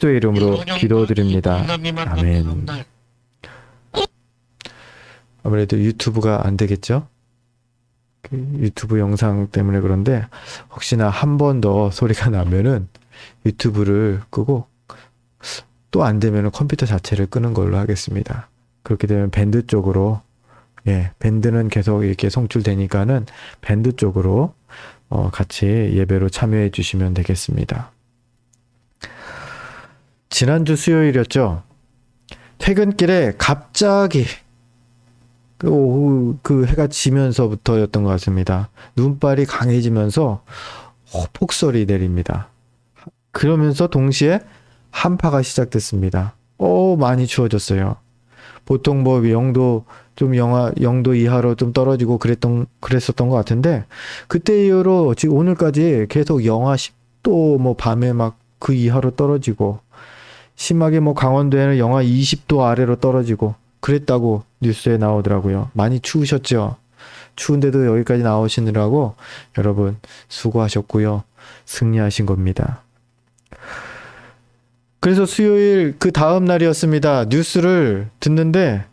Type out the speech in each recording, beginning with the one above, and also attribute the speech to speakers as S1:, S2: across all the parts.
S1: 그리스도의 이름으로 기도드립니다. 아멘. 아무래도 유튜브가 안 되겠죠? 그 유튜브 영상 때문에 그런데 혹시나 한 번 더 소리가 나면은 유튜브를 끄고 또 안 되면은 컴퓨터 자체를 끄는 걸로 하겠습니다. 그렇게 되면 밴드 쪽으로 밴드는 계속 이렇게 송출되니까는 밴드 쪽으로 같이 예배로 참여해 주시면 되겠습니다. 지난주 수요일이었죠. 퇴근길에 갑자기 오후 해가 지면서부터였던 것 같습니다. 눈발이 강해지면서 폭설이 내립니다. 그러면서 동시에 한파가 시작됐습니다. 많이 추워졌어요. 보통 뭐 영도 이하로 좀 떨어지고 그랬었던 것 같은데 그때 이후로 지금 오늘까지 계속 영하 10도 뭐 밤에 막 그 이하로 떨어지고 심하게 뭐 강원도에는 영하 20도 아래로 떨어지고 그랬다고 뉴스에 나오더라고요. 많이 추우셨죠? 추운데도 여기까지 나오시느라고 여러분 수고하셨고요. 승리하신 겁니다. 그래서 수요일 그 다음 날이었습니다. 뉴스를 듣는데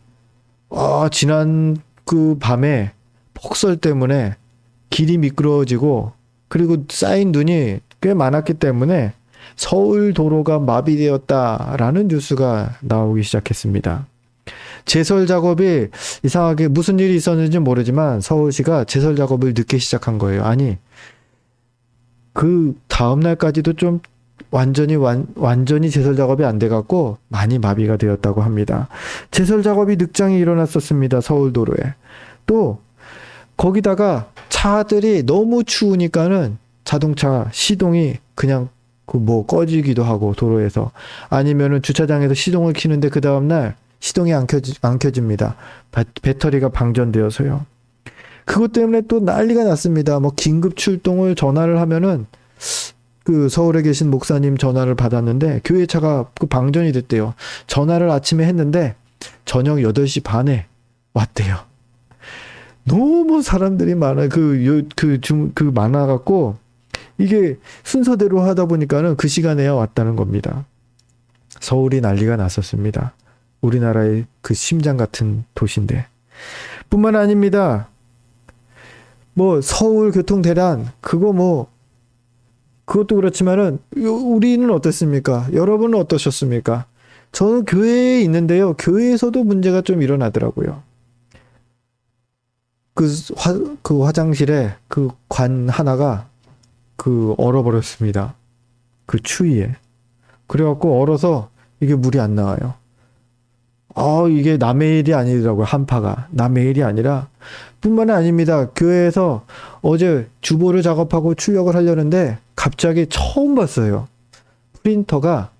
S1: 지난 그 밤에 폭설 때문에 길이 미끄러워지고 그리고 쌓인 눈이 꽤 많았기 때문에 서울 도로가 마비되었다라는 뉴스가 나오기 시작했습니다. 제설 작업이 이상하게 무슨 일이 있었는지 모르지만 서울시가 제설 작업을 늦게 시작한 거예요. 아니, 그 다음 날까지도 좀 완전히 제설 작업이 안 돼갖고 많이 마비가 되었다고 합니다. 제설 작업이 늦장이 일어났었습니다. 서울도로에. 또 거기다가 차들이 너무 추우니까는 자동차 시동이 그냥 꺼지기도 하고 도로에서 아니면은 주차장에서 시동을 켜는데 그 다음날 시동이 안 켜집니다. 배터리가 방전되어서요. 그것 때문에 또 난리가 났습니다. 뭐 긴급 출동을 전화를 하면은 그 서울에 계신 목사님 전화를 받았는데 교회 차가 방전이 됐대요. 전화를 아침에 했는데 저녁 8시 반에 왔대요. 너무 사람들이 많아요. 많아갖고 이게 순서대로 하다 보니까는 그 시간에야 왔다는 겁니다. 서울이 난리가 났었습니다. 우리나라의 그 심장 같은 도시인데. 뿐만 아닙니다. 뭐 서울 교통 대란 그것도 그렇지만은 우리는 어떻습니까? 여러분은 어떠셨습니까? 저는 교회에 있는데요. 교회에서도 문제가 좀 일어나더라고요. 그 화장실에 그 관 하나가 얼어버렸습니다. 그 추위에. 그래갖고 얼어서 이게 물이 안 나와요. 이게 남의 일이 아니더라고요. 한파가. 남의 일이 아니라 뿐만 아닙니다. 교회에서 어제 주보를 작업하고 출력을 하려는데 갑자기 처음 봤어요. 프린터가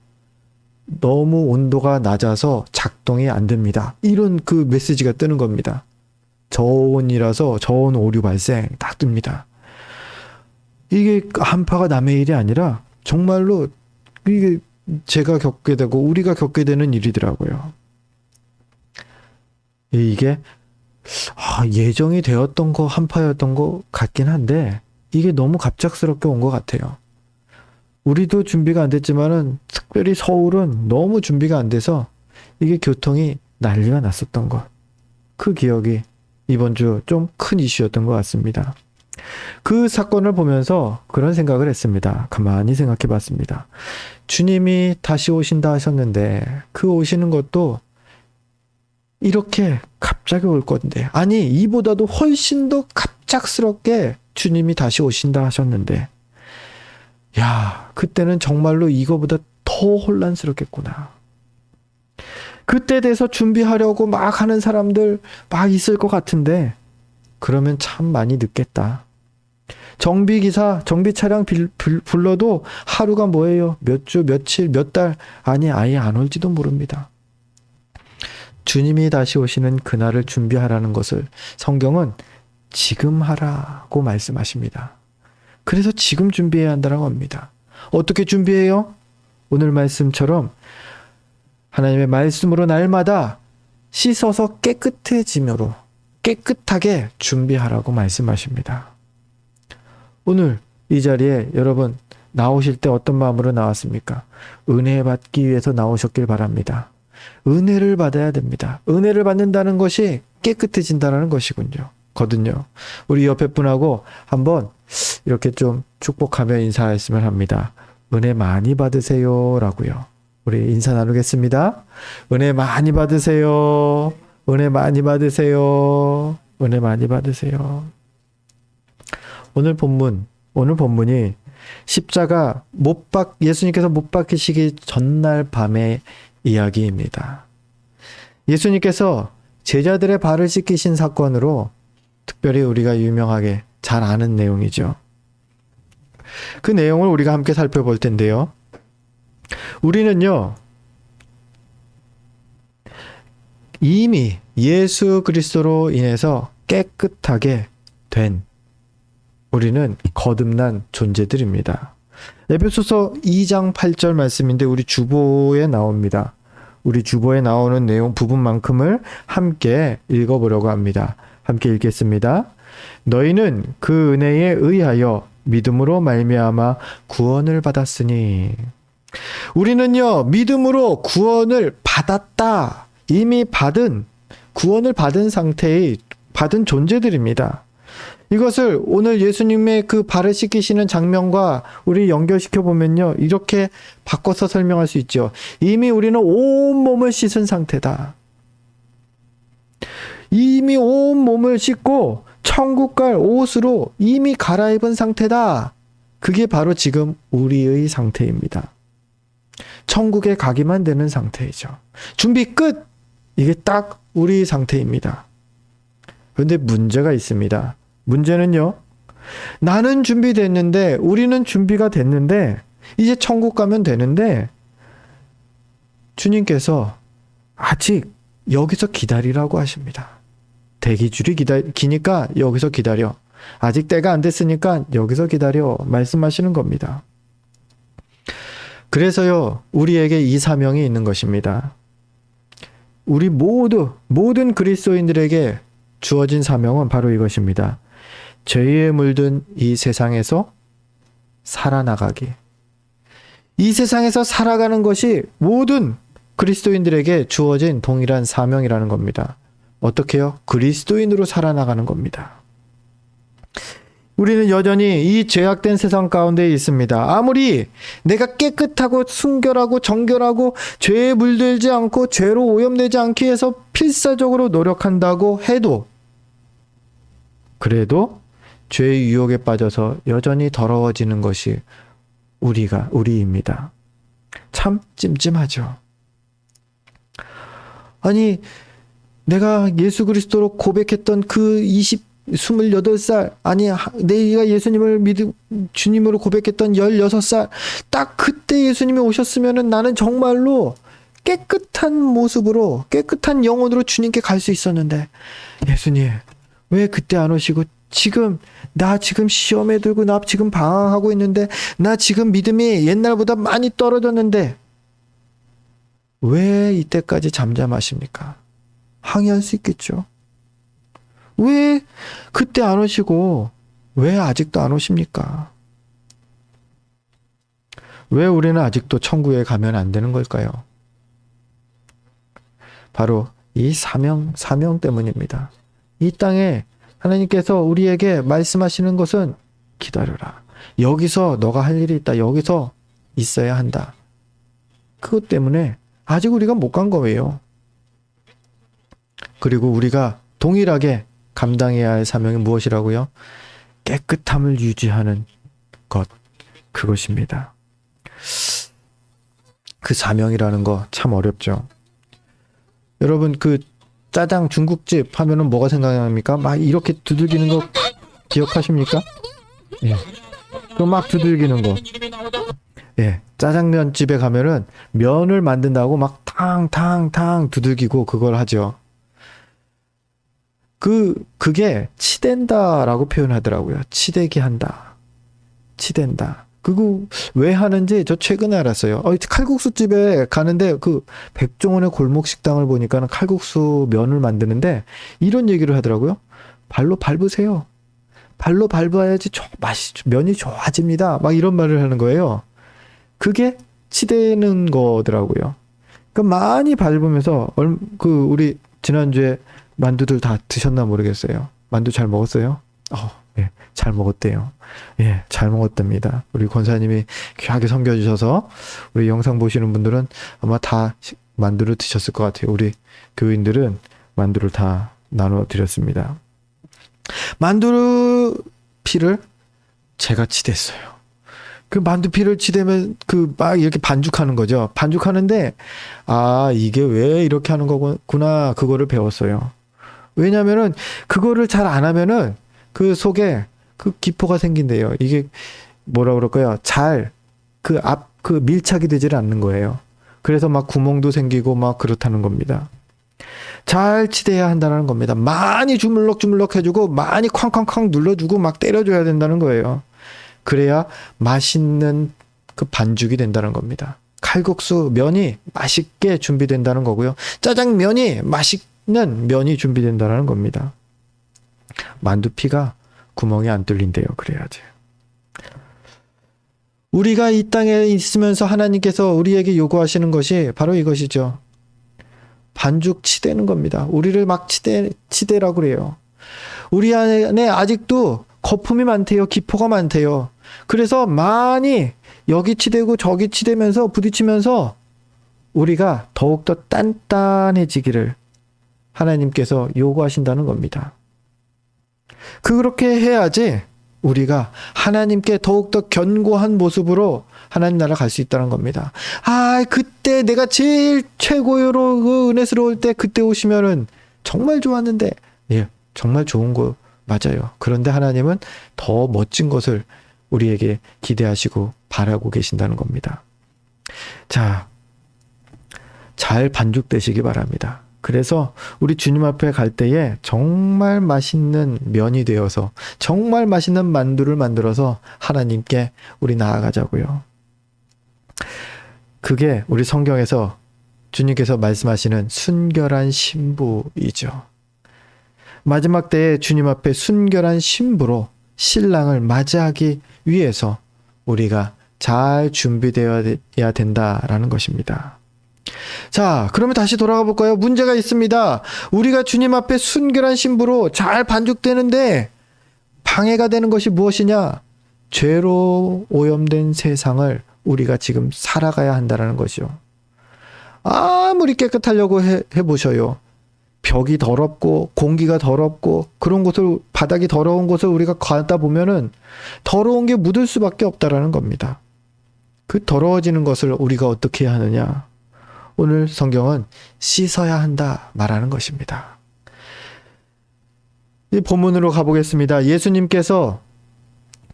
S1: 너무 온도가 낮아서 작동이 안 됩니다. 이런 그 메시지가 뜨는 겁니다. 저온이라서 저온 오류 발생 딱 뜹니다. 이게 한파가 남의 일이 아니라 정말로 이게 제가 겪게 되고 우리가 겪게 되는 일이더라고요. 이게 예정이 되었던 거 한파였던 거 같긴 한데 이게 너무 갑작스럽게 온 것 같아요. 우리도 준비가 안 됐지만은 특별히 서울은 너무 준비가 안 돼서 이게 교통이 난리가 났었던 것. 그 기억이 이번 주 좀 큰 이슈였던 것 같습니다. 그 사건을 보면서 그런 생각을 했습니다. 가만히 생각해 봤습니다. 주님이 다시 오신다 하셨는데 그 오시는 것도 이렇게 갑자기 올 건데 아니 이보다도 훨씬 더 갑작스럽게 주님이 다시 오신다 하셨는데 그때는 정말로 이거보다 더 혼란스럽겠구나. 그때 돼서 준비하려고 막 하는 사람들 막 있을 것 같은데 그러면 참 많이 늦겠다. 정비기사, 정비 차량 불러도 하루가 뭐예요? 몇 주, 며칠, 몇 달, 아니 아예 안 올지도 모릅니다. 주님이 다시 오시는 그날을 준비하라는 것을 성경은 지금 하라고 말씀하십니다. 그래서 지금 준비해야 한다고 합니다. 어떻게 준비해요? 오늘 말씀처럼 하나님의 말씀으로 날마다 씻어서 깨끗해짐으로 깨끗하게 준비하라고 말씀하십니다. 오늘 이 자리에 여러분 나오실 때 어떤 마음으로 나왔습니까? 은혜 받기 위해서 나오셨길 바랍니다. 은혜를 받아야 됩니다. 은혜를 받는다는 것이 깨끗해진다는 것이군요. 거든요. 우리 옆에 분하고 한번 이렇게 좀 축복하며 인사했으면 합니다. 은혜 많이 받으세요 라고요. 우리 인사 나누겠습니다. 은혜 많이 받으세요. 은혜 많이 받으세요. 은혜 많이 받으세요. 오늘 본문이 십자가 예수님께서 못 박히시기 전날 밤의 이야기입니다. 예수님께서 제자들의 발을 씻기신 사건으로 특별히 우리가 유명하게 잘 아는 내용이죠. 그 내용을 우리가 함께 살펴볼 텐데요. 우리는요, 이미 예수 그리스도로 인해서 깨끗하게 된 우리는 거듭난 존재들입니다. 에베소서 2장 8절 말씀인데 우리 주보에 나옵니다. 우리 주보에 나오는 내용 부분만큼을 함께 읽어보려고 합니다. 함께 읽겠습니다. 너희는 그 은혜에 의하여 믿음으로 말미암아 구원을 받았으니. 우리는요, 믿음으로 구원을 받았다. 이미 구원을 받은 상태의 받은 존재들입니다. 이것을 오늘 예수님의 그 발을 씻기시는 장면과 우리 연결시켜 보면요, 이렇게 바꿔서 설명할 수 있죠. 이미 우리는 온 몸을 씻은 상태다. 이미 온 몸을 씻고 천국 갈 옷으로 이미 갈아입은 상태다. 그게 바로 지금 우리의 상태입니다. 천국에 가기만 되는 상태이죠. 준비 끝! 이게 딱 우리 상태입니다. 그런데 문제가 있습니다. 문제는요, 나는 준비됐는데, 우리는 준비가 됐는데, 이제 천국 가면 되는데, 주님께서 아직 여기서 기다리라고 하십니다. 대기줄이 기니까 여기서 기다려. 아직 때가 안 됐으니까 여기서 기다려. 말씀하시는 겁니다. 그래서요, 우리에게 이 사명이 있는 것입니다. 우리 모든 그리스도인들에게 주어진 사명은 바로 이것입니다. 죄에 물든 이 세상에서 살아나가기. 이 세상에서 살아가는 것이 모든 그리스도인들에게 주어진 동일한 사명이라는 겁니다. 어떻게요? 그리스도인으로 살아나가는 겁니다. 우리는 여전히 이 죄악된 세상 가운데 있습니다. 아무리 내가 깨끗하고 순결하고 정결하고 죄에 물들지 않고 죄로 오염되지 않기 위해서 필사적으로 노력한다고 해도, 그래도 죄의 유혹에 빠져서 여전히 더러워지는 것이 우리입니다. 참 찜찜하죠. 아니, 내가 예수 그리스도로 고백했던 그 28살, 아니, 내가 예수님을 주님으로 고백했던 16살, 딱 그때 예수님이 오셨으면은 나는 정말로 깨끗한 모습으로, 깨끗한 영혼으로 주님께 갈 수 있었는데, 예수님, 왜 그때 안 오시고, 나 지금 시험에 들고, 나 지금 방황하고 있는데, 나 지금 믿음이 옛날보다 많이 떨어졌는데, 왜 이때까지 잠잠하십니까? 항의할 수 있겠죠. 왜 그때 안 오시고 왜 아직도 안 오십니까? 왜 우리는 아직도 천국에 가면 안 되는 걸까요? 바로 이 사명 때문입니다. 이 땅에 하나님께서 우리에게 말씀하시는 것은 기다려라. 여기서 너가 할 일이 있다. 여기서 있어야 한다. 그것 때문에 아직 우리가 못 간 거예요. 그리고 우리가 동일하게 감당해야 할 사명이 무엇이라고요? 깨끗함을 유지하는 것, 그것입니다. 그 사명이라는 거 참 어렵죠. 여러분, 그 짜장 중국집 하면은 뭐가 생각납니까? 막 이렇게 두들기는 거 기억하십니까? 예. 그 막 두들기는 거. 예. 짜장면 집에 가면은 면을 만든다고 막 탕탕탕 두들기고 그걸 하죠. 그게 치댄다라고 표현하더라고요. 치대기 한다. 치댄다. 그거 왜 하는지 저 최근에 알았어요. 칼국수 집에 가는데 그 백종원의 골목 식당을 보니까는 칼국수 면을 만드는데 이런 얘기를 하더라고요. 발로 밟으세요. 발로 밟아야지 면이 좋아집니다. 막 이런 말을 하는 거예요. 그게 치대는 거더라고요. 그러니까 많이 밟으면서 우리 지난주에 만두들 다 드셨나 모르겠어요. 만두 잘 먹었어요? 예, 잘 먹었대요. 예, 잘 먹었답니다. 우리 권사님이 귀하게 섬겨주셔서 우리 영상 보시는 분들은 아마 다 만두를 드셨을 것 같아요. 우리 교인들은 만두를 다 나눠 드렸습니다. 만두 피를 제가 치댔어요. 그 만두 피를 치대면 막 이렇게 반죽하는 거죠. 반죽하는데 이게 왜 이렇게 하는 거구나, 그거를 배웠어요. 왜냐면은 그거를 잘 안 하면은 그 속에 그 기포가 생긴대요. 이게 뭐라 그럴까요? 그 밀착이 되질 않는 거예요. 그래서 막 구멍도 생기고 막 그렇다는 겁니다. 잘 치대야 한다는 겁니다. 많이 주물럭주물럭 해주고 많이 쾅쾅쾅 눌러주고 막 때려줘야 된다는 거예요. 그래야 맛있는 그 반죽이 된다는 겁니다. 칼국수 면이 맛있게 준비된다는 거고요. 짜장면이 맛있는 면이 준비된다는 겁니다. 만두피가 구멍이 안 뚫린대요. 그래야지. 우리가 이 땅에 있으면서 하나님께서 우리에게 요구하시는 것이 바로 이것이죠. 반죽 치대는 겁니다. 우리를 막 치대라고 그래요. 우리 안에 아직도 거품이 많대요. 기포가 많대요. 그래서 많이 여기 치대고 저기 치대면서 부딪히면서 우리가 더욱더 단단해지기를 하나님께서 요구하신다는 겁니다. 그렇게 해야지 우리가 하나님께 더욱더 견고한 모습으로 하나님 나라 갈 수 있다는 겁니다. 그때 내가 제일 최고로 은혜스러울 때 그때 오시면은 정말 좋았는데, 예, 정말 좋은 거 맞아요. 그런데 하나님은 더 멋진 것을 우리에게 기대하시고 바라고 계신다는 겁니다. 자, 잘 반죽되시기 바랍니다. 그래서 우리 주님 앞에 갈 때에 정말 맛있는 면이 되어서 정말 맛있는 만두를 만들어서 하나님께 우리 나아가자고요. 그게 우리 성경에서 주님께서 말씀하시는 순결한 신부이죠. 마지막 때에 주님 앞에 순결한 신부로 신랑을 맞이하기 위해서 우리가 잘 준비되어야 된다라는 것입니다. 자, 그러면 다시 돌아가 볼까요? 문제가 있습니다. 우리가 주님 앞에 순결한 신부로 잘 반죽되는데 방해가 되는 것이 무엇이냐? 죄로 오염된 세상을 우리가 지금 살아가야 한다는 것이죠. 아무리 깨끗하려고 해보셔요. 벽이 더럽고 공기가 더럽고 그런 곳을, 바닥이 더러운 곳을 우리가 가다 보면은 더러운 게 묻을 수밖에 없다라는 겁니다. 그 더러워지는 것을 우리가 어떻게 해야 하느냐? 오늘 성경은 씻어야 한다 말하는 것입니다. 이 본문으로 가보겠습니다. 예수님께서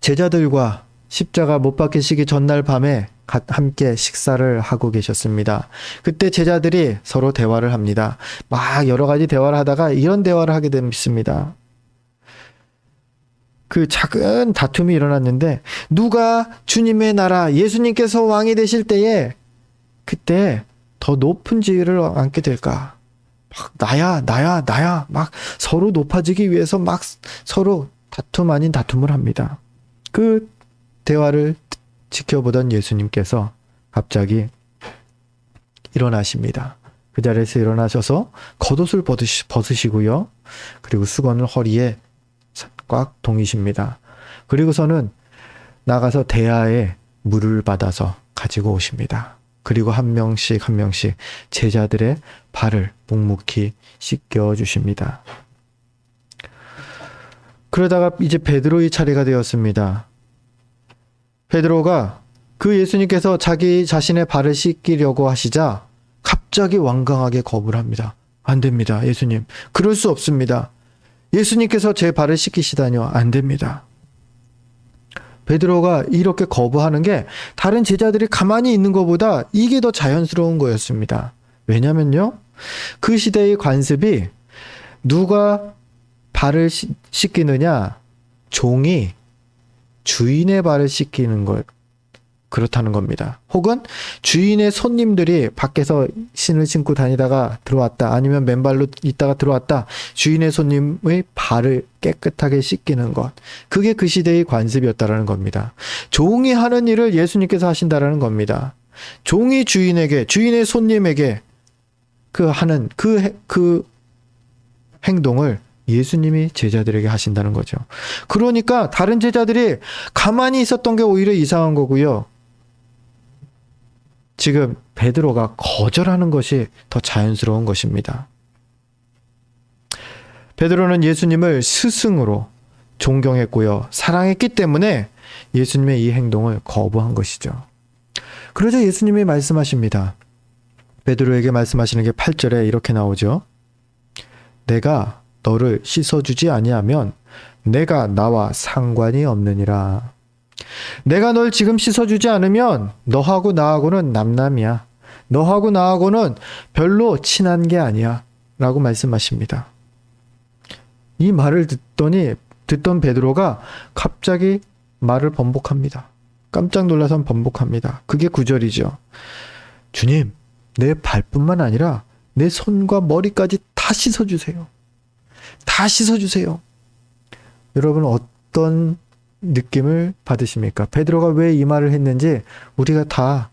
S1: 제자들과 십자가 못 박히시기 전날 밤에 함께 식사를 하고 계셨습니다. 그때 제자들이 서로 대화를 합니다. 막 여러 가지 대화를 하다가 이런 대화를 하게 됩니다. 그 작은 다툼이 일어났는데 누가 주님의 나라 예수님께서 왕이 되실 때에 그때 더 높은 지위를 앉게 될까? 막 나야 막 서로 높아지기 위해서 막 서로 다툼 아닌 다툼을 합니다. 그 대화를 지켜보던 예수님께서 갑자기 일어나십니다. 그 자리에서 일어나셔서 겉옷을 벗으시고요. 그리고 수건을 허리에 꽉 동이십니다. 그리고서는 나가서 대야에 물을 받아서 가지고 오십니다. 그리고 한 명씩 제자들의 발을 묵묵히 씻겨 주십니다. 그러다가 이제 베드로의 차례가 되었습니다. 베드로가 그 예수님께서 자기 자신의 발을 씻기려고 하시자 갑자기 완강하게 거부를 합니다. 안 됩니다, 예수님. 그럴 수 없습니다. 예수님께서 제 발을 씻기시다니요. 안 됩니다. 베드로가 이렇게 거부하는 게 다른 제자들이 가만히 있는 것보다 이게 더 자연스러운 거였습니다. 왜냐면요, 그 시대의 관습이 누가 발을 씻기느냐, 종이 주인의 발을 씻기는 것, 그렇다는 겁니다. 혹은 주인의 손님들이 밖에서 신을 신고 다니다가 들어왔다. 아니면 맨발로 있다가 들어왔다. 주인의 손님의 발을 깨끗하게 씻기는 것. 그게 그 시대의 관습이었다라는 겁니다. 종이 하는 일을 예수님께서 하신다라는 겁니다. 종이 주인에게, 주인의 손님에게 하는 그 행동을 예수님이 제자들에게 하신다는 거죠. 그러니까 다른 제자들이 가만히 있었던 게 오히려 이상한 거고요. 지금 베드로가 거절하는 것이 더 자연스러운 것입니다. 베드로는 예수님을 스승으로 존경했고요. 사랑했기 때문에 예수님의 이 행동을 거부한 것이죠. 그러자 예수님이 말씀하십니다. 베드로에게 말씀하시는 게 8절에 이렇게 나오죠. 내가 너를 씻어주지 아니하면 내가 나와 상관이 없느니라. 내가 널 지금 씻어주지 않으면 너하고 나하고는 남남이야. 너하고 나하고는 별로 친한 게 아니야. 라고 말씀하십니다. 이 말을 듣던 베드로가 갑자기 말을 번복합니다. 깜짝 놀라서 번복합니다. 그게 9절이죠. 주님, 내 발뿐만 아니라 내 손과 머리까지 다 씻어주세요. 다 씻어주세요. 여러분 어떤 느낌을 받으십니까? 베드로가 왜 이 말을 했는지 우리가 다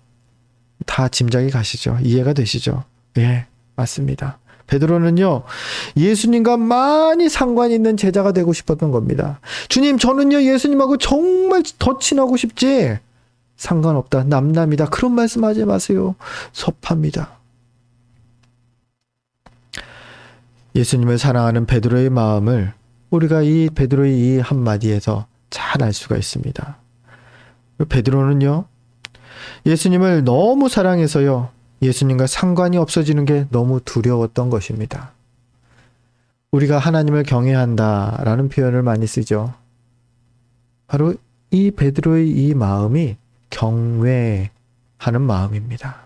S1: 짐작이 가시죠? 이해가 되시죠? 예, 맞습니다. 베드로는요, 예수님과 많이 상관 있는 제자가 되고 싶었던 겁니다. 주님, 저는요, 예수님하고 정말 더 친하고 싶지. 상관없다. 남남이다. 그런 말씀하지 마세요. 섭합니다. 예수님을 사랑하는 베드로의 마음을 우리가 이 베드로의 이 한마디에서 잘 알 수가 있습니다. 베드로는요, 예수님을 너무 사랑해서요, 예수님과 상관이 없어지는 게 너무 두려웠던 것입니다. 우리가 하나님을 경외한다라는 표현을 많이 쓰죠. 바로 이 베드로의 이 마음이 경외하는 마음입니다.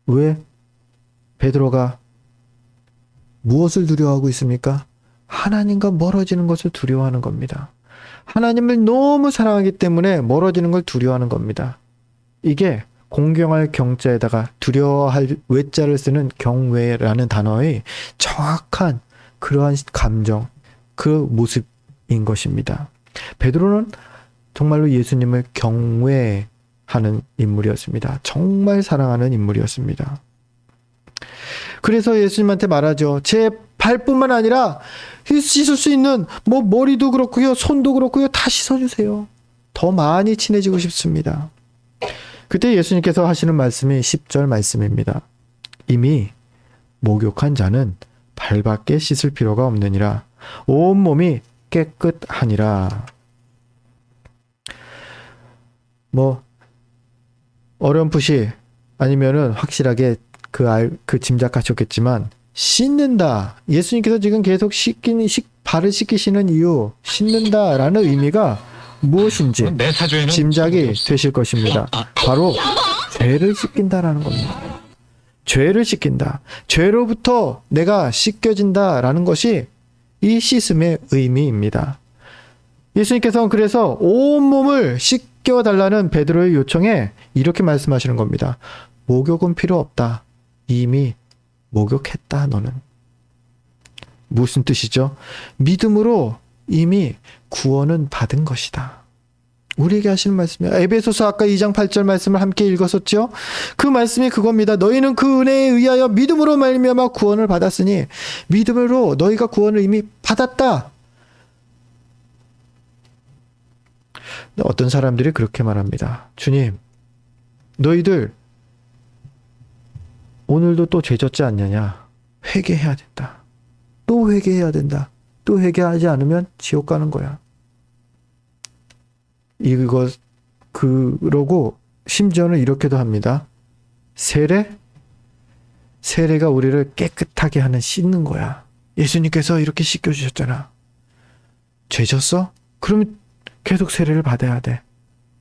S1: 왜 베드로가 무엇을 두려워하고 있습니까? 하나님과 멀어지는 것을 두려워하는 겁니다. 하나님을 너무 사랑하기 때문에 멀어지는 걸 두려워하는 겁니다. 이게 공경할 경자에다가 두려워할 외자를 쓰는 경외라는 단어의 정확한 그러한 감정, 그 모습인 것입니다. 베드로는 정말로 예수님을 경외하는 인물이었습니다. 정말 사랑하는 인물이었습니다. 그래서 예수님한테 말하죠. 제 발뿐만 아니라 씻을 수 있는 머리도 그렇고요, 손도 그렇고요, 다 씻어주세요. 더 많이 친해지고 싶습니다. 그때 예수님께서 하시는 말씀이 10절 말씀입니다. 이미 목욕한 자는 발밖에 씻을 필요가 없느니라. 온 몸이 깨끗하니라. 어렴풋이 아니면은 확실하게 그 짐작하셨겠지만, 씻는다. 예수님께서 지금 계속 발을 씻기시는 이유, 씻는다라는 의미가 무엇인지 짐작이 되실 것입니다. 바로 죄를 씻긴다라는 겁니다. 죄를 씻긴다. 죄로부터 내가 씻겨진다라는 것이 이 씻음의 의미입니다. 예수님께서는 그래서 온몸을 씻겨달라는 베드로의 요청에 이렇게 말씀하시는 겁니다. 목욕은 필요 없다. 이미 목욕했다, 너는. 무슨 뜻이죠? 믿음으로 이미 구원은 받은 것이다. 우리에게 하시는 말씀이에요. 에베소서 아까 2장 8절 말씀을 함께 읽었었죠? 그 말씀이 그겁니다. 너희는 그 은혜에 의하여 믿음으로 말미암아 구원을 받았으니 믿음으로 너희가 구원을 이미 받았다. 어떤 사람들이 그렇게 말합니다. 주님, 너희들 오늘도 또 죄졌지 않느냐? 회개해야 된다. 또 회개해야 된다. 또 회개하지 않으면 지옥 가는 거야. 그러고 심지어는 이렇게도 합니다. 세례가 우리를 깨끗하게 하는 씻는 거야. 예수님께서 이렇게 씻겨주셨잖아. 죄졌어? 그러면 계속 세례를 받아야 돼.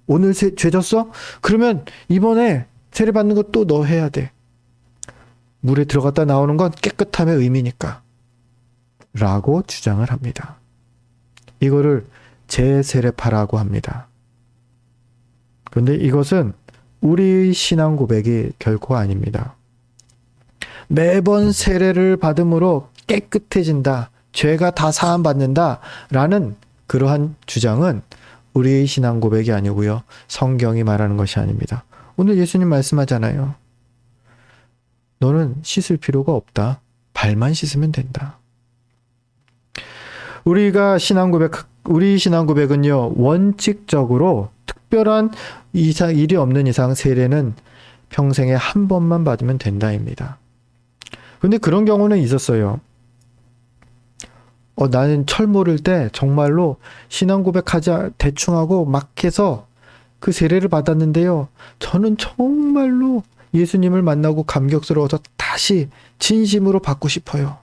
S1: 오늘 죄졌어? 그러면 이번에 세례 받는 것도 너 해야 돼. 물에 들어갔다 나오는 건 깨끗함의 의미니까. 라고 주장을 합니다. 이거를 재세례파라고 합니다. 그런데 이것은 우리 신앙 고백이 결코 아닙니다. 매번 세례를 받음으로 깨끗해진다, 죄가 다 사함받는다 라는 그러한 주장은 우리의 신앙 고백이 아니고요, 성경이 말하는 것이 아닙니다. 오늘 예수님 말씀하잖아요. 너는 씻을 필요가 없다. 발만 씻으면 된다. 우리 신앙 고백은요, 원칙적으로 특별한 일이 없는 이상 세례는 평생에 한 번만 받으면 된다입니다. 근데 그런 경우는 있었어요. 나는 철 모를 때 정말로 신앙 고백하지 대충 하고 막 해서 그 세례를 받았는데요, 저는 정말로 예수님을 만나고 감격스러워서 다시 진심으로 받고 싶어요.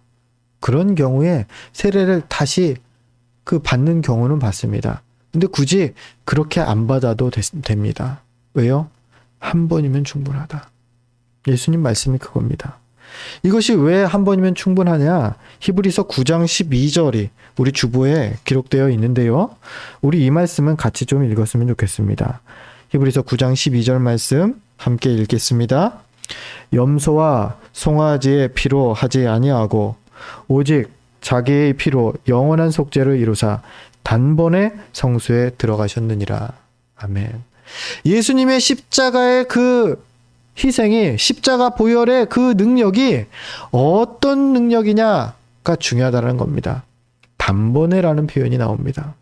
S1: 그런 경우에 세례를 다시 받는 경우는 봤습니다. 근데 굳이 그렇게 안 받아도 됩니다. 왜요? 한 번이면 충분하다. 예수님 말씀이 그겁니다. 이것이 왜 한 번이면 충분하냐? 히브리서 9장 12절이 우리 주보에 기록되어 있는데요, 우리 이 말씀은 같이 좀 읽었으면 좋겠습니다. 히브리서 9장 12절 말씀 함께 읽겠습니다. 염소와 송아지의 피로 하지 아니하고 오직 자기의 피로 영원한 속죄를 이루사 단번에 성소에 들어가셨느니라. 아멘. 예수님의 십자가의 그 희생이, 십자가 보혈의 그 능력이 어떤 능력이냐가 중요하다는 겁니다. 단번에라는 표현이 나옵니다.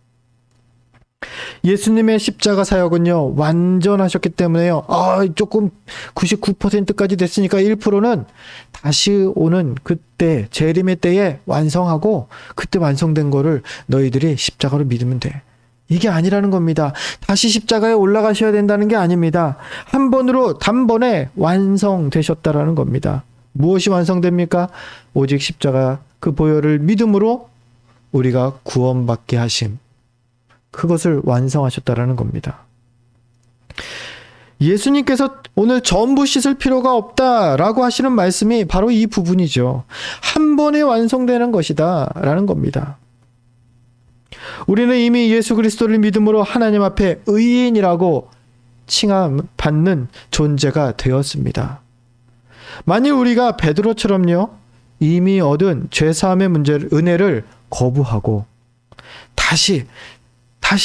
S1: 예수님의 십자가 사역은요, 완전하셨기 때문에요, 조금 99%까지 됐으니까 1%는 다시 오는 그때, 재림의 때에 완성하고 그때 완성된 거를 너희들이 십자가로 믿으면 돼. 이게 아니라는 겁니다. 다시 십자가에 올라가셔야 된다는 게 아닙니다. 한 번으로 단번에 완성되셨다라는 겁니다. 무엇이 완성됩니까? 오직 십자가 그 보혈을 믿음으로 우리가 구원받게 하심, 그것을 완성하셨다라는 겁니다. 예수님께서 오늘 전부 씻을 필요가 없다라고 하시는 말씀이 바로 이 부분이죠. 한 번에 완성되는 것이다 라는 겁니다. 우리는 이미 예수 그리스도를 믿음으로 하나님 앞에 의인이라고 칭함받는 존재가 되었습니다. 만일 우리가 베드로처럼요, 이미 얻은 죄사함의 은혜를 거부하고 다시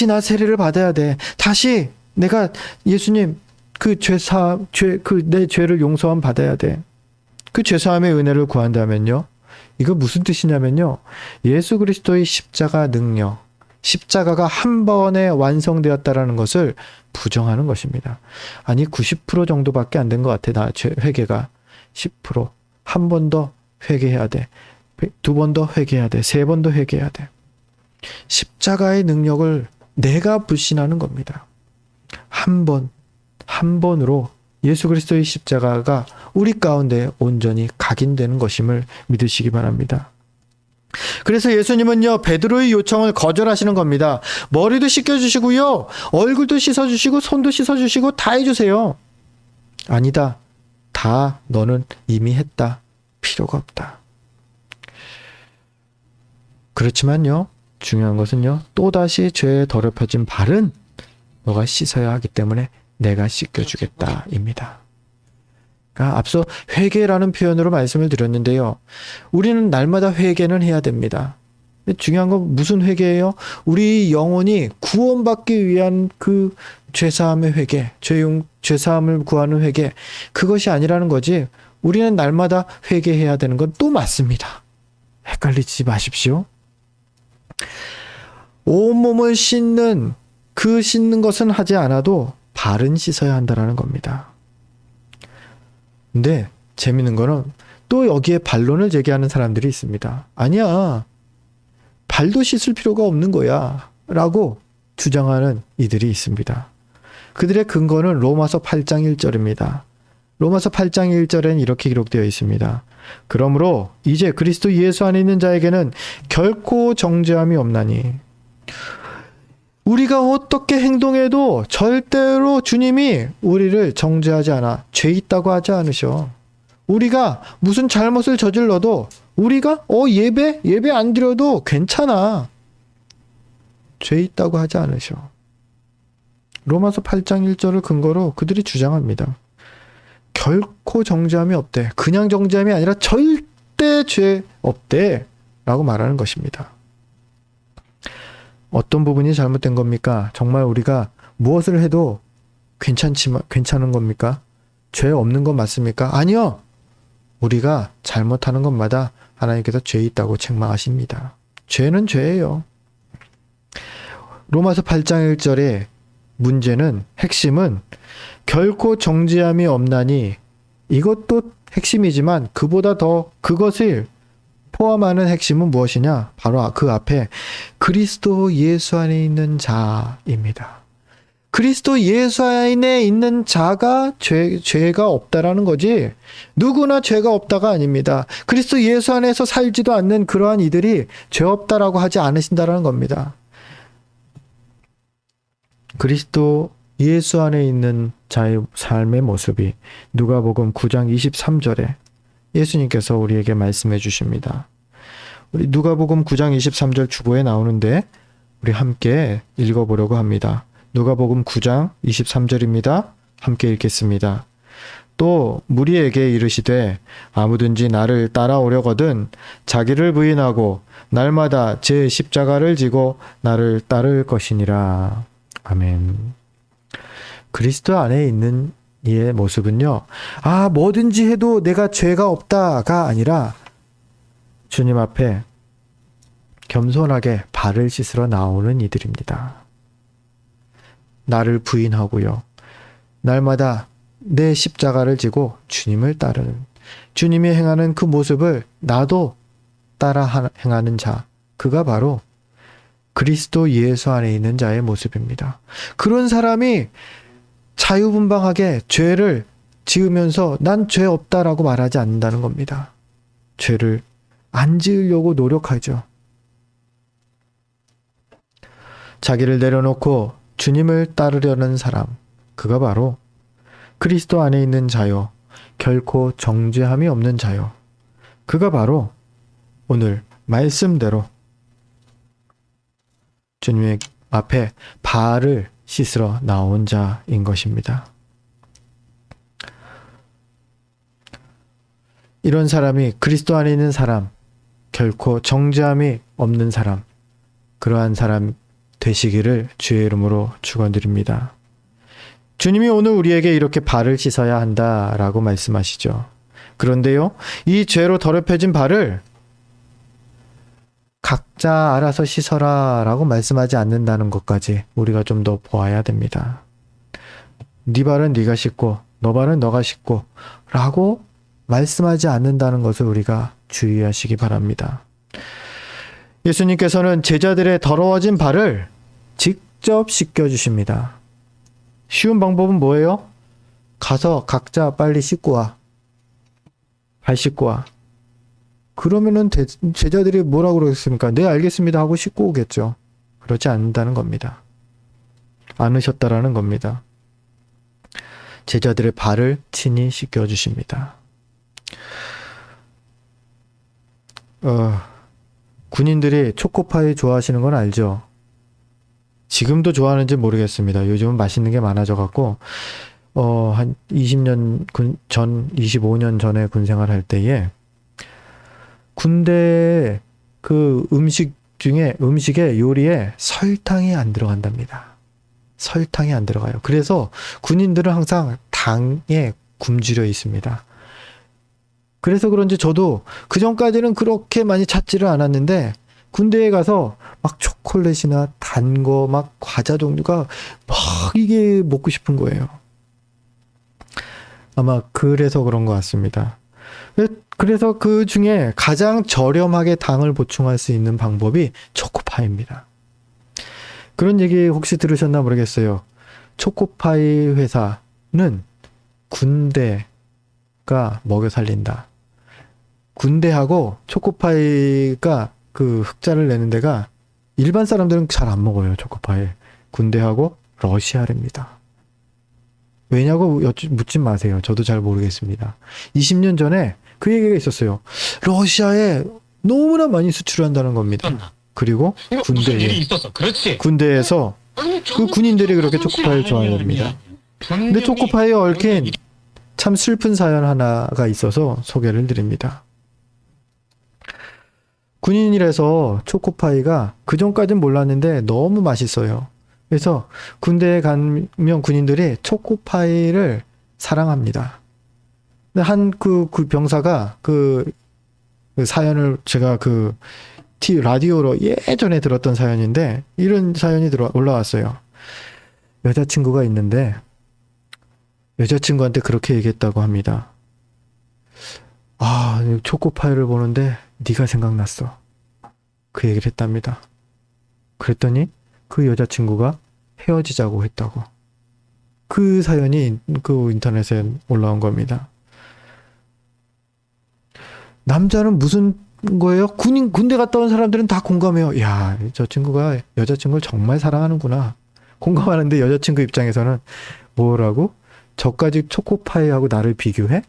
S1: 나 세례를 받아야 돼, 다시 내가 예수님 내 죄를 용서함 받아야 돼, 그 죄사함의 은혜를 구한다면요, 이거 무슨 뜻이냐면요, 예수 그리스도의 십자가 능력, 십자가가 한 번에 완성되었다라는 것을 부정하는 것입니다. 아니 90% 정도밖에 안 된 것 같아, 나 회개가. 10%, 한 번 더 회개해야 돼, 두 번 더 회개해야 돼, 세 번 더 회개해야 돼. 십자가의 능력을 내가 불신하는 겁니다. 한 번으로 예수 그리스도의 십자가가 우리 가운데 온전히 각인되는 것임을 믿으시기 바랍니다. 그래서 예수님은요, 베드로의 요청을 거절하시는 겁니다. 머리도 씻겨주시고요, 얼굴도 씻어주시고 손도 씻어주시고 다 해주세요. 아니다, 다 너는 이미 했다, 필요가 없다. 그렇지만요, 중요한 것은요, 또다시 죄에 더럽혀진 발은 너가 씻어야 하기 때문에 내가 씻겨주겠다 입니다. 그러니까 앞서 회개라는 표현으로 말씀을 드렸는데요, 우리는 날마다 회개는 해야 됩니다. 근데 중요한 건 무슨 회개예요? 우리 영혼이 구원받기 위한 그 죄사함의 회개, 죄사함을 구하는 회개, 그것이 아니라는 거지. 우리는 날마다 회개해야 되는 건 또 맞습니다. 헷갈리지 마십시오. 온몸을 씻는 것은 하지 않아도 발은 씻어야 한다라는 겁니다. 근데 재밌는 거는 또 여기에 반론을 제기하는 사람들이 있습니다. 아니야, 발도 씻을 필요가 없는 거야 라고 주장하는 이들이 있습니다. 그들의 근거는 로마서 8장 1절입니다. 로마서 8장 1절엔 이렇게 기록되어 있습니다. 그러므로 이제 그리스도 예수 안에 있는 자에게는 결코 정죄함이 없나니, 우리가 어떻게 행동해도 절대로 주님이 우리를 정죄하지 않아. 죄 있다고 하지 않으셔. 우리가 무슨 잘못을 저질러도 우리가 예배 안 드려도 괜찮아. 죄 있다고 하지 않으셔. 로마서 8장 1절을 근거로 그들이 주장합니다. 결코 정죄함이 없대. 그냥 정죄함이 아니라 절대 죄 없대. 라고 말하는 것입니다. 어떤 부분이 잘못된 겁니까? 정말 우리가 무엇을 해도 괜찮은 겁니까? 죄 없는 건 맞습니까? 아니요! 우리가 잘못하는 것마다 하나님께서 죄 있다고 책망하십니다. 죄는 죄예요. 로마서 8장 1절의 핵심은 결코 정죄함이 없나니, 이것도 핵심이지만 그보다 더 그것을 포함하는 핵심은 무엇이냐? 바로 그 앞에 그리스도 예수 안에 있는 자입니다. 그리스도 예수 안에 있는 자가 죄가 없다라는 거지, 누구나 죄가 없다가 아닙니다. 그리스도 예수 안에서 살지도 않는 그러한 이들이 죄 없다라고 하지 않으신다라는 겁니다. 그리스도 예수 안에 있는 자의 삶의 모습이 누가복음 9장 23절에 예수님께서 우리에게 말씀해 주십니다. 우리 누가복음 9장 23절 주보에 나오는데 우리 함께 읽어보려고 합니다. 누가복음 9장 23절입니다. 함께 읽겠습니다. 또 무리에게 이르시되 아무든지 나를 따라오려거든 자기를 부인하고 날마다 제 십자가를 지고 나를 따를 것이니라. 아멘. 그리스도 안에 있는 이의 모습은요, 뭐든지 해도 내가 죄가 없다가 아니라 주님 앞에 겸손하게 발을 씻으러 나오는 이들입니다. 나를 부인하고요, 날마다 내 십자가를 지고 주님을 따르는, 주님이 행하는 그 모습을 나도 따라 행하는 자, 그가 바로 그리스도 예수 안에 있는 자의 모습입니다. 그런 사람이 자유분방하게 죄를 지으면서 난 죄 없다라고 말하지 않는다는 겁니다. 죄를 안 지으려고 노력하죠. 자기를 내려놓고 주님을 따르려는 사람, 그가 바로 그리스도 안에 있는 자요, 결코 정죄함이 없는 자요, 그가 바로 오늘 말씀대로 주님의 앞에 발을 씻으러 나온 자인 것입니다. 이런 사람이 그리스도 안에 있는 사람, 결코 정죄함이 없는 사람, 그러한 사람 되시기를 주의 이름으로 축원드립니다. 주님이 오늘 우리에게 이렇게 발을 씻어야 한다라고 말씀하시죠. 그런데요, 이 죄로 더럽혀진 발을 각자 알아서 씻어라 라고 말씀하지 않는다는 것까지 우리가 좀 더 보아야 됩니다. 네 발은 네가 씻고 너 발은 너가 씻고 라고 말씀하지 않는다는 것을 우리가 주의하시기 바랍니다. 예수님께서는 제자들의 더러워진 발을 직접 씻겨주십니다. 쉬운 방법은 뭐예요? 가서 각자 빨리 씻고 와. 발 씻고 와. 그러면은 제자들이 뭐라고 그러겠습니까? 네, 알겠습니다 하고 씻고 오겠죠. 그렇지 않는다는 겁니다. 않으셨다라는 겁니다. 제자들의 발을 친히 씻겨주십니다. 군인들이 초코파이 좋아하시는 건 알죠? 지금도 좋아하는지 모르겠습니다. 요즘은 맛있는 게 많아져갖고 한 20년 전, 25년 전에 군생활 할 때에 군대 그 음식에 요리에 설탕이 안 들어간답니다. 설탕이 안 들어가요. 그래서 군인들은 항상 당에 굶주려 있습니다. 그래서 그런지 저도 그전까지는 그렇게 많이 찾지를 않았는데 군대에 가서 막 초콜릿이나 단 거 막 과자 종류가 막 이게 먹고 싶은 거예요. 아마 그래서 그런 것 같습니다. 그래서 그 중에 가장 저렴하게 당을 보충할 수 있는 방법이 초코파이입니다. 그런 얘기 혹시 들으셨나 모르겠어요. 초코파이 회사는 군대가 먹여 살린다. 군대하고 초코파이가 그 흑자를 내는 데가 일반 사람들은 잘 안 먹어요. 초코파이. 군대하고 러시아랍니다. 왜냐고 묻지 마세요. 저도 잘 모르겠습니다. 20년 전에 그 얘기가 있었어요. 러시아에 너무나 많이 수출을 한다는 겁니다. 그리고
S2: 무슨 일이 있었어. 그렇지.
S1: 군대에서 그 군인들이 그렇게 초코파이를 좋아합니다. 근데 초코파이에 얽힌 참 슬픈 사연 하나가 있어서 소개를 드립니다. 군인이라서 초코파이가 그전까진 몰랐는데 너무 맛있어요. 그래서 군대에 가면 군인들이 초코파이를 사랑합니다. 근데 그 병사가 그 사연을 제가 라디오로 예전에 들었던 사연인데 이런 사연이 올라왔어요. 여자친구가 있는데 여자친구한테 그렇게 얘기했다고 합니다. 아, 초코파이를 보는데 네가 생각났어. 그 얘기를 했답니다. 그랬더니 그 여자친구가 헤어지자고 했다고. 그 사연이 그 인터넷에 올라온 겁니다. 남자는 무슨 거예요? 군대 갔다 온 사람들은 다 공감해요. 야, 저 친구가 여자친구를 정말 사랑하는구나. 공감하는데 여자친구 입장에서는 뭐라고? 저까지 초코파이하고 나를 비교해?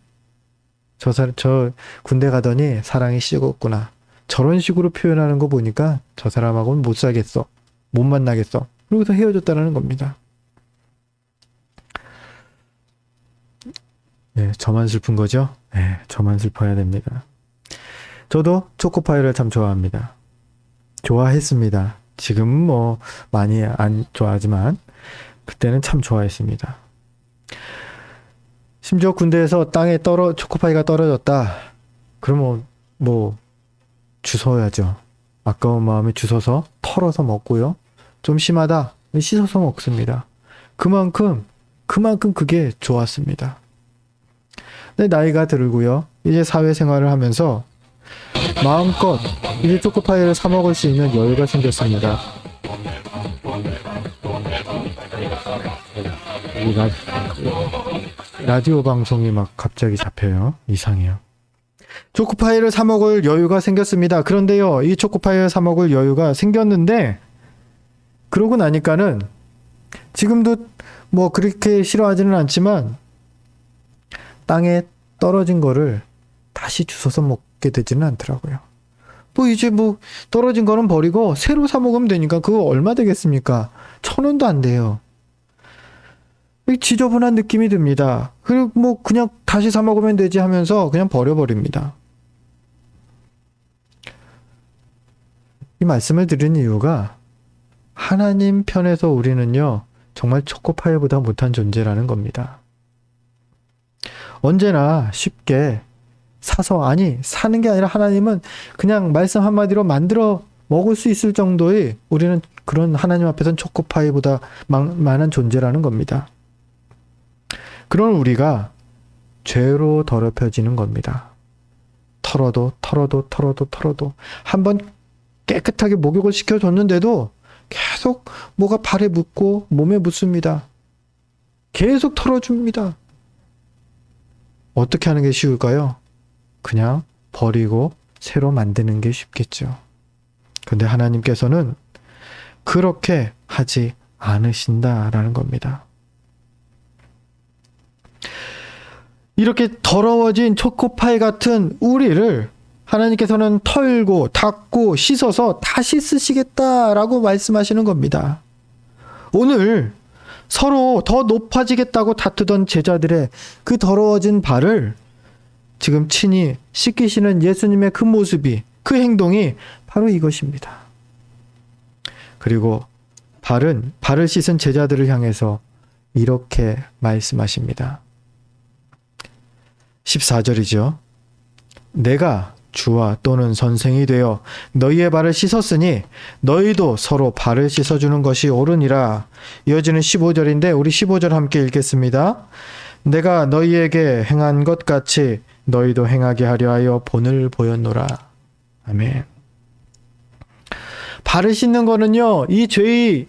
S1: 저 군대 가더니 사랑이 식었구나. 저런 식으로 표현하는 거 보니까 저 사람하고는 못 살겠어. 못 만나겠어. 그러고서 헤어졌다는 겁니다. 네, 저만 슬픈 거죠? 네, 저만 슬퍼야 됩니다. 저도 초코파이를 참 좋아합니다. 좋아했습니다. 지금 뭐 많이 안 좋아하지만 그때는 참 좋아했습니다. 심지어 군대에서 땅에 초코파이가 떨어졌다. 그러면 뭐 주워야죠. 아까운 마음에 주워서 털어서 먹고요. 좀 심하다. 씻어서 먹습니다. 그만큼 그게 좋았습니다. 근데 나이가 들고요. 이제 사회생활을 하면서 마음껏 이제 초코파이를 사 먹을 수 있는 여유가 생겼습니다. 라디오 방송이 막 갑자기 잡혀요. 이상해요. 초코파이를 사 먹을 여유가 생겼습니다. 그런데요, 이 초코파이를 사 먹을 여유가 생겼는데 그러고 나니까는 지금도 뭐 그렇게 싫어하지는 않지만 땅에 떨어진 거를 다시 주워서 먹게 되지는 않더라고요. 뭐 이제 뭐 떨어진 거는 버리고 새로 사 먹으면 되니까 그거 얼마 되겠습니까? 1,000원도 안 돼요. 지저분한 느낌이 듭니다. 그리고 뭐 그냥 다시 사 먹으면 되지 하면서 그냥 버려버립니다. 이 말씀을 드린 이유가 하나님 편에서 우리는요, 정말 초코파이보다 못한 존재라는 겁니다. 언제나 쉽게 사는 게 아니라 하나님은 그냥 말씀 한마디로 만들어 먹을 수 있을 정도의 우리는 그런 하나님 앞에서는 초코파이보다 많은 존재라는 겁니다. 그런 우리가 죄로 더럽혀지는 겁니다. 털어도 한번 깨끗하게 목욕을 시켜줬는데도 계속 뭐가 발에 묻고 몸에 묻습니다. 계속 털어줍니다. 어떻게 하는 게 쉬울까요? 그냥 버리고 새로 만드는 게 쉽겠죠. 근데 하나님께서는 그렇게 하지 않으신다라는 겁니다. 이렇게 더러워진 초코파이 같은 우리를 하나님께서는 털고 닦고 씻어서 다시 쓰시겠다라고 말씀하시는 겁니다. 오늘 서로 더 높아지겠다고 다투던 제자들의 그 더러워진 발을 지금 친히 씻기시는 예수님의 그 모습이, 그 행동이 바로 이것입니다. 그리고 발을 씻은 제자들을 향해서 이렇게 말씀하십니다. 14절이죠. 내가 주와 또는 선생이 되어 너희의 발을 씻었으니 너희도 서로 발을 씻어주는 것이 옳으니라. 이어지는 15절인데 우리 15절 함께 읽겠습니다. 내가 너희에게 행한 것 같이 너희도 행하게 하려 하여 본을 보였노라. 아멘. 발을 씻는 거는요, 이 죄의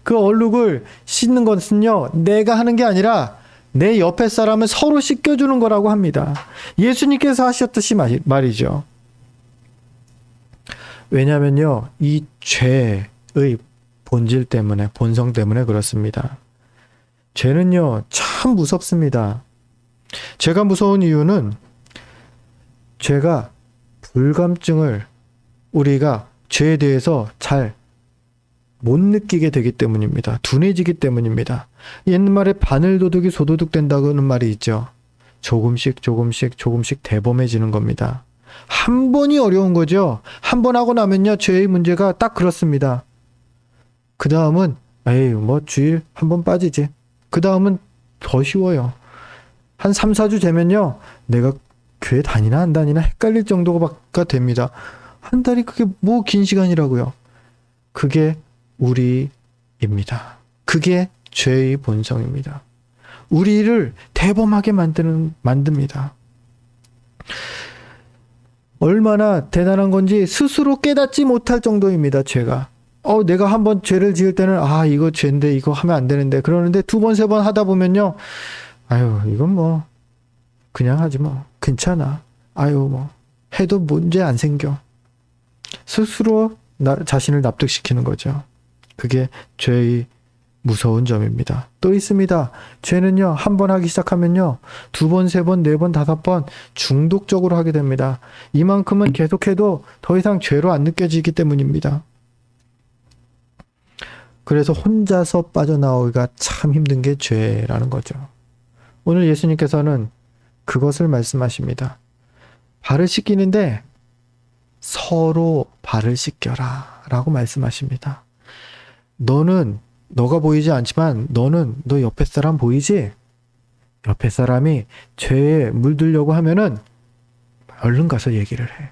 S1: 그 얼룩을 씻는 것은요, 내가 하는 게 아니라 내 옆에 사람을 서로 씻겨주는 거라고 합니다. 예수님께서 하셨듯이 말이죠. 왜냐면요, 이 죄의 본질 때문에, 본성 때문에 그렇습니다. 죄는요, 참 무섭습니다. 죄가 무서운 이유는 죄가 불감증을 우리가 죄에 대해서 잘 못 느끼게 되기 때문입니다. 둔해지기 때문입니다. 옛말에 바늘도둑이 소도둑 된다고는 말이 있죠. 조금씩 대범해지는 겁니다. 한 번이 어려운 거죠. 한 번 하고 나면요, 죄의 문제가 딱 그렇습니다. 그 다음은 에이 뭐 주일 한 번 빠지지. 그 다음은 더 쉬워요. 한 3, 4주 되면요, 내가 교회 다니나 안 다니나 헷갈릴 정도가 됩니다. 한 달이 그게 뭐 긴 시간이라고요. 그게 우리입니다. 그게 죄의 본성입니다. 우리를 대범하게 만듭니다. 얼마나 대단한 건지 스스로 깨닫지 못할 정도입니다, 죄가. 내가 한번 죄를 지을 때는, 이거 죄인데, 이거 하면 안 되는데, 그러는데 두 번, 세 번 하다 보면요, 아유, 이건 뭐, 그냥 하지 뭐, 괜찮아. 아유, 뭐, 해도 문제 안 생겨. 스스로 자신을 납득시키는 거죠. 그게 죄의 무서운 점입니다. 또 있습니다. 죄는요, 한 번 하기 시작하면요, 두 번, 세 번, 네 번, 다섯 번 중독적으로 하게 됩니다. 이만큼은 계속해도 더 이상 죄로 안 느껴지기 때문입니다. 그래서 혼자서 빠져나오기가 참 힘든 게 죄라는 거죠. 오늘 예수님께서는 그것을 말씀하십니다. 발을 씻기는데 서로 발을 씻겨라 라고 말씀하십니다. 너가 보이지 않지만 너 옆에 사람 보이지? 옆에 사람이 죄에 물들려고 하면은 얼른 가서 얘기를 해.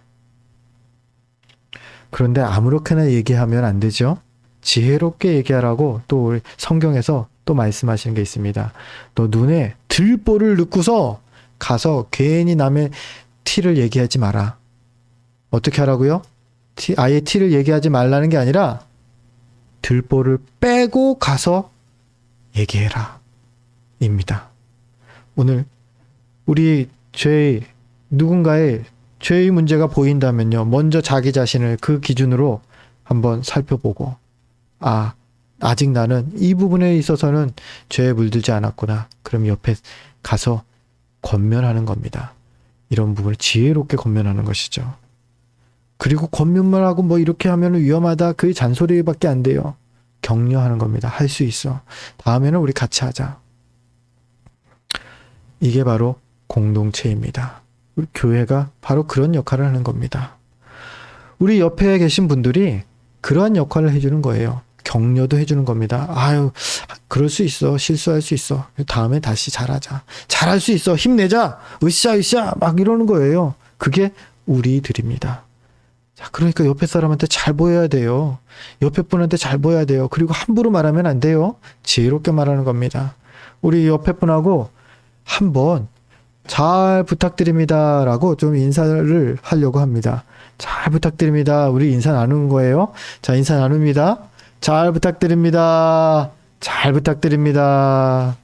S1: 그런데 아무렇게나 얘기하면 안 되죠. 지혜롭게 얘기하라고 또 우리 성경에서 또 말씀하시는 게 있습니다. 너 눈에 들보를 넣고서 가서 괜히 남의 티를 얘기하지 마라. 어떻게 하라고요? 아예 티를 얘기하지 말라는 게 아니라 들보를 빼고 가서 얘기해라 입니다. 오늘 우리 누군가의 죄의 문제가 보인다면요, 먼저 자기 자신을 그 기준으로 한번 살펴보고, 아직 나는 이 부분에 있어서는 죄에 물들지 않았구나. 그럼 옆에 가서 권면하는 겁니다. 이런 부분을 지혜롭게 권면하는 것이죠. 그리고 권면만 하고 뭐 이렇게 하면 위험하다, 그게 잔소리밖에 안 돼요. 격려하는 겁니다. 할 수 있어. 다음에는 우리 같이 하자. 이게 바로 공동체입니다. 우리 교회가 바로 그런 역할을 하는 겁니다. 우리 옆에 계신 분들이 그러한 역할을 해주는 거예요. 격려도 해주는 겁니다. 아유, 그럴 수 있어. 실수할 수 있어. 다음에 다시 잘하자. 잘할 수 있어. 힘내자. 으쌰 막 이러는 거예요. 그게 우리들입니다. 자, 그러니까 옆에 사람한테 잘 보여야 돼요. 옆에 분한테 잘 보여야 돼요. 그리고 함부로 말하면 안 돼요. 지혜롭게 말하는 겁니다. 우리 옆에 분하고 한번 잘 부탁드립니다 라고 좀 인사를 하려고 합니다. 잘 부탁드립니다. 우리 인사 나누는 거예요. 자, 인사 나눕니다. 잘 부탁드립니다. 잘 부탁드립니다.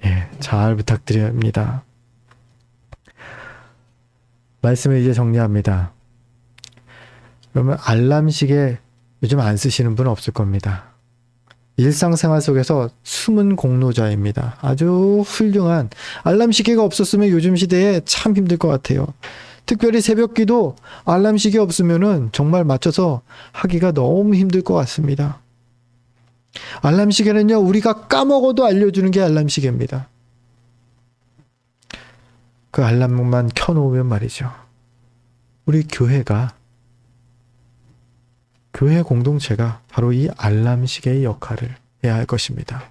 S1: 예, 잘 부탁드립니다. 말씀을 이제 정리합니다. 그러면 알람 시계 요즘 안 쓰시는 분 없을 겁니다. 일상생활 속에서 숨은 공로자입니다. 아주 훌륭한, 알람 시계가 없었으면 요즘 시대에 참 힘들 것 같아요. 특별히 새벽기도 알람 시계 없으면은 정말 맞춰서 하기가 너무 힘들 것 같습니다. 알람 시계는요, 우리가 까먹어도 알려주는 게 알람 시계입니다. 그 알람만 켜놓으면 말이죠, 우리 교회 공동체가 바로 이 알람 시계의 역할을 해야 할 것입니다.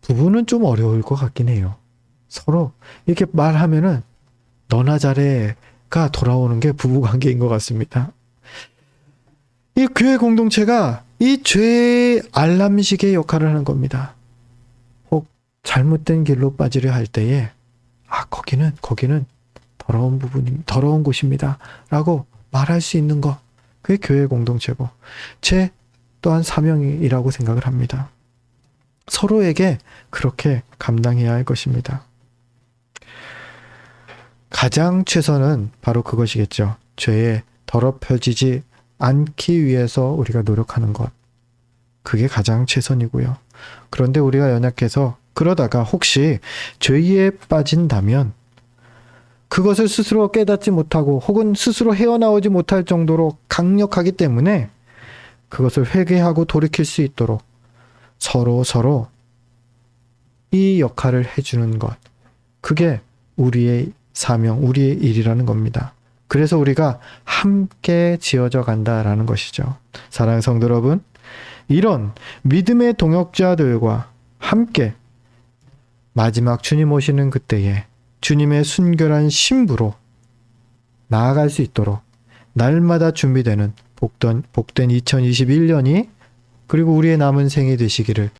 S1: 부부는 좀 어려울 것 같긴 해요. 서로 이렇게 말하면은 너나 잘해가 돌아오는 게 부부관계인 것 같습니다. 이 교회 공동체가 이 죄의 알람 시계의 역할을 하는 겁니다. 혹 잘못된 길로 빠지려 할 때에 거기는 더러운 곳입니다 라고 말할 수 있는 것, 그게 교회 공동체고, 제 또한 사명이라고 생각을 합니다. 서로에게 그렇게 감당해야 할 것입니다. 가장 최선은 바로 그것이겠죠. 죄에 더럽혀지지 않기 위해서 우리가 노력하는 것, 그게 가장 최선이고요. 그런데 우리가 연약해서 그러다가 혹시 죄에 빠진다면 그것을 스스로 깨닫지 못하고 혹은 스스로 헤어나오지 못할 정도로 강력하기 때문에 그것을 회개하고 돌이킬 수 있도록 서로 이 역할을 해주는 것. 그게 우리의 사명, 우리의 일이라는 겁니다. 그래서 우리가 함께 지어져 간다라는 것이죠. 사랑하는 성도 여러분, 이런 믿음의 동역자들과 함께 마지막 주님 오시는 그때에 주님의 순결한 신부로 나아갈 수 있도록 날마다 준비되는 복된 2021년이 그리고 우리의 남은 생이 되시기를